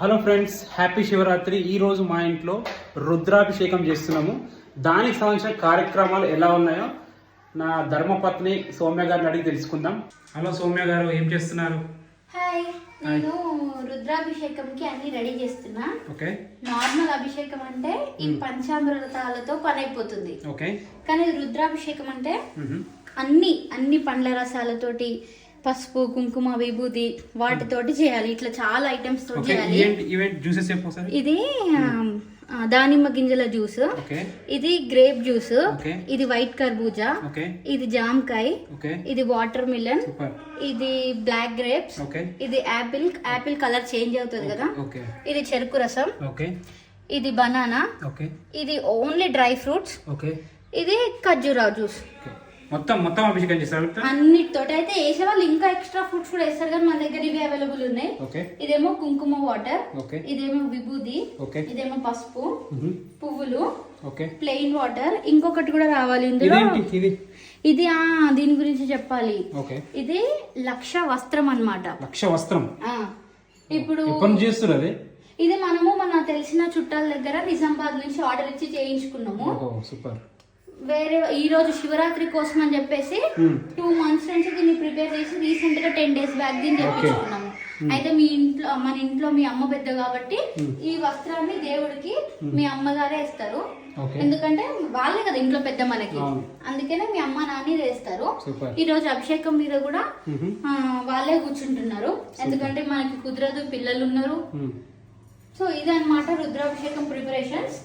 Hello friends, happy Shivaratri. ఈరోజు మా ఇంట్లో రుద్రాభిషేకం చేస్తున్నాము. దానికి సంబంధించిన కార్యక్రమాలు ఎలా ఉన్నాయో నా ధర్మపత్ని సౌమ్య గారిని అడిగి తెలుసుకుందాం. హలో సౌమ్య గారు, ఏం చేస్తున్నారు? హాయ్, నేను రుద్రాభిషేకంకి అన్ని రెడీ చేస్తున్నా. ఓకే. నార్మల్ అభిషేకం అంటే ఈ పంచామృతాలతో పని అయిపోతుంది. ఓకే. కానీ రుద్రాభిషేకం అంటే అన్ని పండ్ల రసాలతోటి, పసుపు, కుంకుమ, విభూతి వాటితోటి చేయాలి. ఇట్లా చాలా ఐటమ్స్ తోటి చేయాలి. ఇది దానిమ్మ గింజల జ్యూస్, ఇది గ్రేప్ జ్యూస్, ఇది వైట్ కర్బూజా, ఇది జామకాయ, ఇది వాటర్ మిలన్, ఇది బ్లాక్ గ్రేప్స్, ఇది యాపిల్ కలర్ చేంజ్ అవుతుంది కదా, ఇది చెరుకు రసం, ఇది బనానా, ఇది ఓన్లీ డ్రై ఫ్రూట్స్, ఇది ఖర్జూరా జ్యూస్. మొత్తం అభిషేకం చేస్తారు. అన్నిటితోటి అయితే వేసే వాళ్ళు ఇంకా ఎక్స్ట్రా ఫ్రూట్స్ కూడా వేస్తారు, కానీ మన దగ్గర ఇవి అవైలబుల్ ఉన్నాయి. ఇదేమో కుంకుమ వాటర్, ఇదేమో విభూది, ఇదేమో పసుపు, పువ్వులు, ప్లెయిన్ వాటర్. ఇంకొకటి కూడా రావాలి ఇందులో. ఇది దీని గురించి చెప్పాలి. ఇది లక్ష వస్త్రం అన్నమాట. లక్ష వస్త్రం ఇప్పుడు చేస్తున్నది. ఇది మనము మన తెలిసిన చుట్టాల దగ్గర నిజామాబాద్ నుంచి ఆర్డర్ ఇచ్చి చేయించుకున్నాము. సూపర్. వేరే ఈ రోజు శివరాత్రి కోసం అని చెప్పేసి 2 months నుంచి దీన్ని ప్రిపేర్ చేసి రీసెంట్ గా 10 days బ్యాక్ దీన్ని తెప్పించుకున్నాము. అయితే మన ఇంట్లో మీ అమ్మ పెద్ద కాబట్టి ఈ వస్త్రాన్ని దేవుడికి మీ అమ్మగారే ఇస్తారు. ఎందుకంటే వాళ్ళే కదా ఇంట్లో పెద్ద మనకి, అందుకనే మీ అమ్మ నాన్న వేస్తారు. ఈ రోజు అభిషేకం మీద కూడా వాళ్ళే కూర్చుంటున్నారు, ఎందుకంటే మనకి కుదరదు, పిల్లలు ఉన్నారు. సో ఇదన్నమాట రుద్రాభిషేకం ప్రిపరేషన్స్.